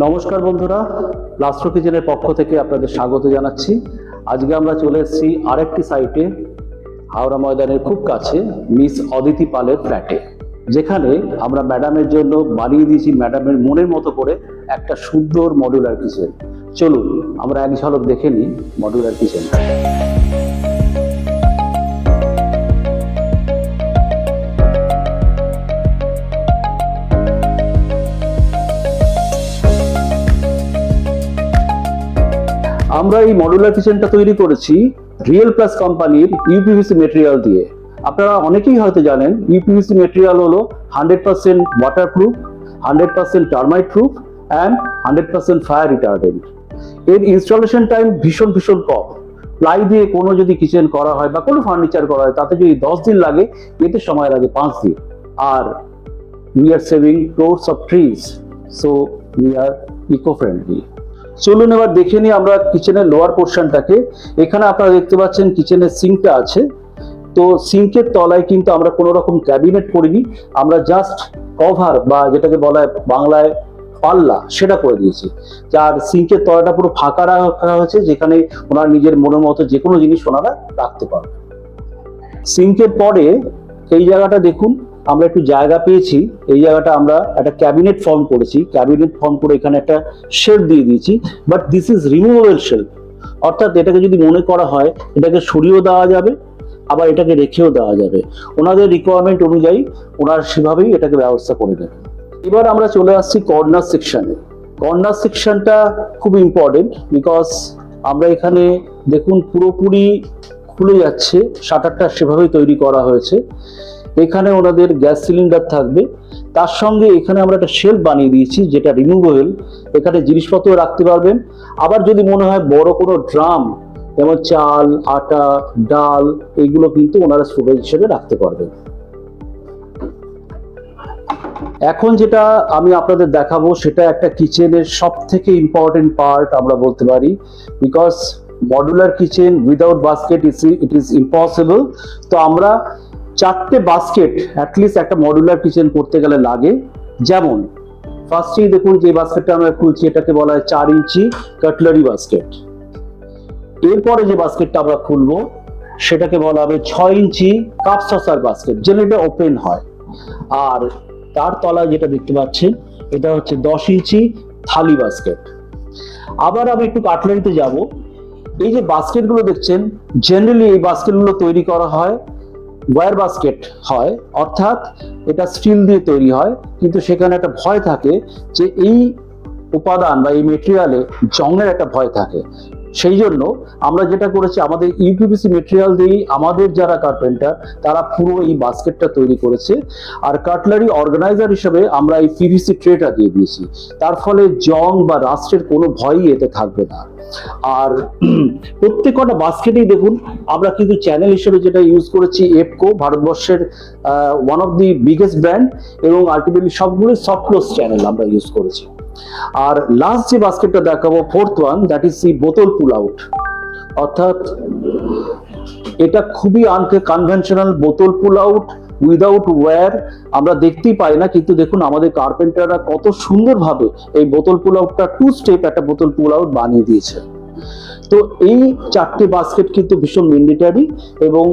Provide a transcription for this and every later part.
নমস্কার বন্ধুরা, লাস্ট্রো কিচেনের পক্ষ থেকে আপনাদের স্বাগত জানাচ্ছি। আজকে আমরা চলে এসেছি আরেকটি সাইটে, হাওড়া ময়দানের খুব কাছে মিস অদিতি পালের ফ্ল্যাটে, যেখানে আমরা ম্যাডামের জন্য বানিয়ে দিয়েছি ম্যাডামের মনের মতো করে একটা সুন্দর মডুলার কিচেন। চলুন আমরা এক ঝলক দেখে নিই মডুলার কিচেনটা। আমরা এই মডুলার কিচেনটা তৈরি করেছি রিয়েল প্লাস কোম্পানির ইউপিভিসি মেটেরিয়াল দিয়ে। আপনারা অনেকেই হয়তো জানেন ইউপিভিসি মেটেরিয়াল হলো 100% waterproof, 100% termite proof and 100% fire retardant. এর ইনস্টলেশন টাইম ভীষণ কম। প্লাই দিয়ে কোনো যদি কিচেন করা হয় বা কোনো ফার্নিচার করা হয়, তাতে যদি 10 দিন লাগে, এতে সময় লাগে 5 দিন। আর we are saving crores of trees, so we are eco friendly. চলুন এবার দেখে নিই আমরা কিচেনের লোয়ার পোর্শনটাকে। এখানে আপনারা দেখতে পাচ্ছেন কিচেনের সিঙ্কটা আছে। তো সিঙ্কের তলায় কিন্তু আমরা কোনো রকম ক্যাবিনেট করিনি, আমরা জাস্ট কভার বা যেটাকে বলা হয় বাংলায় পাল্লা, সেটা করে দিয়েছি। যার সিঙ্কের তলাটা পুরো ফাঁকা রাখা হয়েছে, যেখানে ওনার নিজের মনের মতো যে কোনো জিনিস ওনারা রাখতে পারবে। সিঙ্কের পরে এই জায়গাটা দেখুন, আমরা একটু জায়গা পেয়েছি। এই জায়গাটা আমরা একটা ক্যাবিনেট ফর্ম করেছি। ক্যাবিনেট ফর্ম করে এখানে একটা শেলফ দিয়ে দিয়েছি, but this is removable shelf. অর্থাৎ এটাকে যদি মনে করা হয়, এটাকে সরিয়েও দেওয়া যাবে, আবার এটাকে রেখেও দেওয়া যাবে। ওনাদের রিকোয়ারমেন্ট অনুযায়ী ওনারা সেভাবেই এটাকে ব্যবস্থা করে দেবেন। এবার আমরা চলে আসছি কর্নার সেকশনে। কর্নার সেকশনটা খুব ইম্পর্টেন্ট, বিকজ আমরা এখানে দেখুন পুরোপুরি খুলে যাচ্ছে, শাটারটা সেভাবেই তৈরি করা হয়েছে। এখানে ওনাদের গ্যাস সিলিন্ডার থাকবে, তার সঙ্গে এখানে আমরা একটা শেলফ বানিয়ে দিয়েছি যেটা রিমুভেবল। এখানে জিনিসপত্র রাখতে পারবেন। আবার যদি মনে হয় বড় কোনো ড্রাম, যেমন চাল, আটা, ডাল, এইগুলো কিন্তু ওনারা স্টোরেজ হিসেবে রাখতে পারবেন। এখন যেটা আমি আপনাদের দেখাবো, সেটা একটা কিচেনের সব থেকে ইম্পর্টেন্ট পার্ট আমরা বলতে পারি, because modular kitchen without basket it is impossible. তো আমরা 4টে বাস্কেট অ্যাটলিস্ট একটা মডুলার কিচেন করতে গেলে লাগে। যেমন ফার্স্টেই দেখুন যে বাস্কেটটা আমরা খুলছি, এটাকে বলা হয় 4 ইঞ্চি কাটলারি বাস্কেট। এরপরে যে বাস্কেটটা আমরা খুলবো সেটাকে বলা হবে 6 ইঞ্চি কাপ সসার বাস্কেট, যেটা এটা ওপেন হয়। আর তার তলায় যেটা দেখতে পাচ্ছেন, এটা হচ্ছে 10 ইঞ্চি থালি বাস্কেট। আবার আমি একটু কাটলারিতে যাব। এই যে বাস্কেটগুলো দেখছেন, জেনারেলি এই বাস্কেটগুলো তৈরি করা হয় ওয়্যার বাস্কেট হয়, অর্থাৎ এটা স্টিল দিয়ে তৈরি হয়। কিন্তু সেখানে একটা ভয় থাকে যে এই উপাদান বা এই মেটেরিয়ালে জংয়ের একটা ভয় থাকে। সেই জন্য আমরা যেটা করেছি, আমাদের ইউপিভিসি মেটেরিয়াল দিয়েই আমাদের যারা কার্পেন্টার তারা পুরো এই বাস্কেটটা তৈরি করেছে। আর কাটলারি অর্গানাইজার হিসেবে আমরা এই পিভিসি ট্রেটা দিয়ে দিয়েছি। তার ফলে জং বা রাস্টের কোনো ভয়ই এতে থাকবে না। আর প্রত্যেকটা বাস্কেটেই দেখুন আমরা কিন্তু চ্যানেল হিসেবে যেটা ইউজ করেছি, এপকো, ভারতবর্ষের one of the biggest brand, এবং আলটিমেটলি সবগুলো সফট ক্লোজ চ্যানেল আমরা ইউজ করেছি। আর লাস্ট যে বাস্কেটটা দেখাবো, fourth one, that is the বোতল পুল আউট। অর্থাৎ এটা খুবই আনকনভেনশনাল বোতল পুল আউট উইদাউট ওয়্যার। আমরা দেখতেই পাই না, কিন্তু দেখুন আমাদের কার্পেন্টাররা কত সুন্দরভাবে এই বোতল পুল আউটটা 2 স্টেপ একটা বোতল পুল আউট বানিয়ে দিয়েছে। তো এই 4টে বাস্কেট কিন্তু ভীষণ ম্যান্ডেটরি, এবং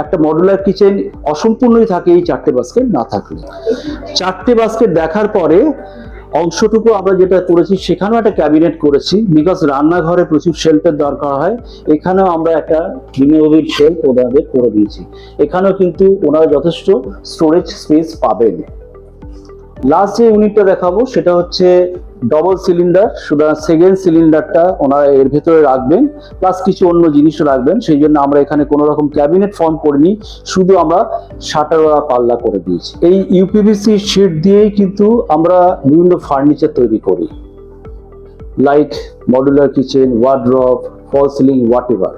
একটা মডুলার কিচেন অসম্পূর্ণই থাকে এই 4টে বাস্কেট না থাকলে। 4টে বাস্কেট দেখার পরে অংশটুকু আমরা যেটা করেছি, সেখানেও একটা ক্যাবিনেট করেছি, বিকজ রান্নাঘরে প্রচুর শেলফের দরকার হয়। এখানেও আমরা একটা রিমুভেবল শেলফ ওনাদের করে দিয়েছি। এখানেও কিন্তু ওনারা যথেষ্ট স্টোরেজ স্পেস পাবেন। লাস্ট যে ইউনিটটা দেখাবো সেটা হচ্ছে ডবল সিলিন্ডার। সুতরাং সেকেন্ড সিলিন্ডারটা ওনারা এর ভেতরে রাখবেন, প্লাস কিছু অন্য জিনিসও রাখবেন। সেই জন্য আমরা এখানে কোনো রকম ক্যাবিনেট ফর্ম করিনি, শুধু আমরা শাটার পাল্লা করে দিয়েছি। এই ইউপিভিসি শিট দিয়েই কিন্তু আমরা বিভিন্ন ফার্নিচার তৈরি করি, like modular kitchen, wardrobe, fall ceiling, whatever.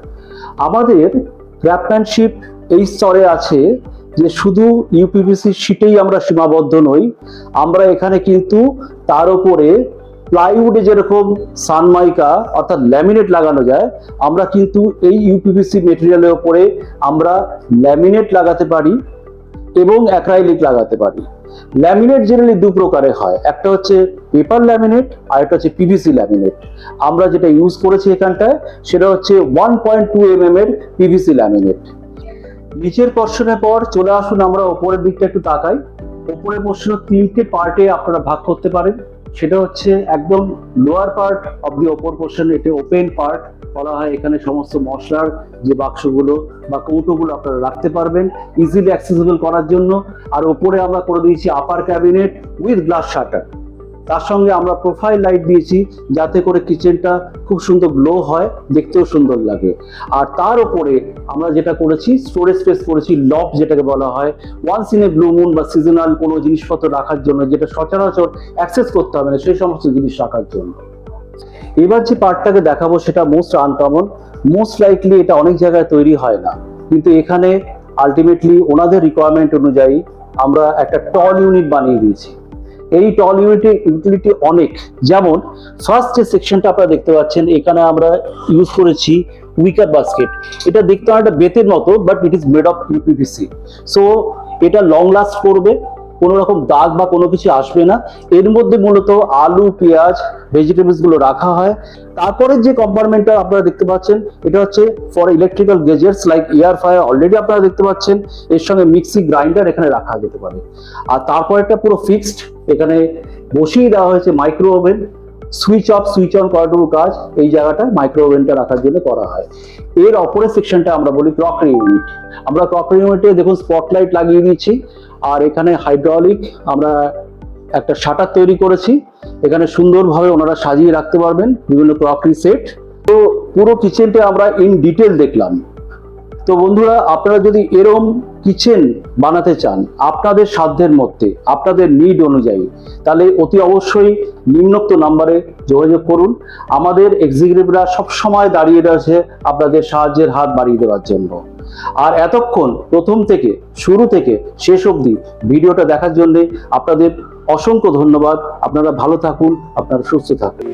আমাদের ক্রাফটম্যানশিপ এই স্তরে আছে যে শুধু ইউপিভিসি শিটেই আমরা সীমাবদ্ধ নই। আমরা এখানে কিন্তু তার উপরে প্লাইউডে যেরকম সানমাইকা অর্থাৎ ল্যামিনেট লাগানো যায়, আমরা কিন্তু এই ইউপিভিসি মেটেরিয়ালের উপরে আমরা ল্যামিনেট লাগাতে পারি, এবং অ্যাক্রাইলিক লাগাতে পারি। ল্যামিনেট জেনারেলি দু প্রকারে হয়, একটা হচ্ছে পেপার ল্যামিনেট আর একটা হচ্ছে পিভিসি ল্যামিনেট। আমরা যেটা ইউজ করেছি এখানটায় সেটা হচ্ছে 1.2 mm এর পিভিসি ল্যামিনেট। নিচের পোর্শনের পর চলে আসুন আমরা ওপরের দিকটা একটু তাকাই। ওপরের পোর্শন তিনটে পার্টে আপনারা ভাগ করতে পারেন। সেটা হচ্ছে একদম লোয়ার পার্ট অফ দি ওপর পোর্শন, এটা ওপেন পার্ট বলা হয়। এখানে সমস্ত মশলার যে বাক্সগুলো বা কৌটোগুলো আপনারা রাখতে পারবেন ইজিলি অ্যাক্সেসিবল করার জন্য। আর ওপরে আমরা করে দিয়েছি আপার ক্যাবিনেট উইথ গ্লাস শাটার। তার সঙ্গে আমরা প্রোফাইল লাইট দিয়েছি যাতে করে কিচেনটা খুব সুন্দর গ্লো হয়, দেখতেও সুন্দর লাগে। আর তার উপরে আমরা যেটা করেছি স্টোরেজ স্পেস করেছি লফট, যেটাকে বলা হয় once in a blue moon বা সিজনাল কোনো জিনিসপত্র রাখার জন্য, যেটা সচরাচর অ্যাক্সেস করতে হবে না সেই সমস্ত জিনিস রাখার জন্য। এবার যে পার্টটাকে দেখাবো সেটা মোস্ট আনকমন, মোস্ট লাইকলি এটা অনেক জায়গায় তৈরি হয় না, কিন্তু এখানে আলটিমেটলি ওনাদের রিকোয়ারমেন্ট অনুযায়ী আমরা একটা টল ইউনিট বানিয়ে দিয়েছি। এই টল ইউনিটের ইউটিলিটি অনেক, যেমন ফার্স্ট যে সেকশনটা আপনারা দেখতে পাচ্ছেন এখানে আমরা ইউজ করেছি উইকার বাস্কেট। এটা দেখতে একটা বেতের মতো, but it is made of uPVC. So এটা লং লাস্ট করবে, কোনো রকম দাগ বা কোনো কিছু আসবে না। এর মধ্যে মূলত আলু, পেঁয়াজ, ভেজিটেবলস গুলো রাখা হয়। তারপরে যে কম্পার্টমেন্টটা আপনারা দেখতে পাচ্ছেন এটা হচ্ছে for electrical gadgets like air fryer, already আপনারা দেখতে পাচ্ছেন। এর সঙ্গে মিক্সি গ্রাইন্ডার এখানে রাখা যেতে পারে। আর তারপরেটা পুরো ফিক্সড, এখানে বসিয়ে দেওয়া হয়েছে micro oven. Switch off switch on করাটুকু কাজ এই জায়গাটা মাইক্রো ওভেনটা রাখার জন্য করা হয়। এর অপরের সেকশনটা আমরা বলি ক্রকারি ইউনিট। আমরা ক্রকারি ইউনিটে দেখুন স্পটলাইট লাগিয়ে দিয়েছি, আর এখানে হাইড্রোলিক আমরা একটা শাটার তৈরি করেছি। এখানে সুন্দরভাবে ওনারা সাজিয়ে রাখতে পারবেন বিভিন্ন ক্রকারি সেট। তো পুরো কিচেনটা আমরা ইন ডিটেল দেখলাম। তো বন্ধুরা, আপনারা যদি এরম কিচেন বানাতে চান আপনাদের সাধ্যের মধ্যে, আপনাদের নিড অনুযায়ী, তাহলে অতি অবশ্যই নিম্নোক্ত নাম্বারে যোগাযোগ করুন। আমাদের এক্সিকিউটিভরা সবসময় দাঁড়িয়ে রয়েছে আপনাদের সাহায্যের হাত বাড়িয়ে দেওয়ার জন্য। আর এতক্ষণ প্রথম থেকে শুরু থেকে শেষ অবধি ভিডিওটা দেখার জন্য আপনাদের অসংখ্য ধন্যবাদ। আপনারা ভালো থাকুন, আপনারা সুস্থ থাকুন।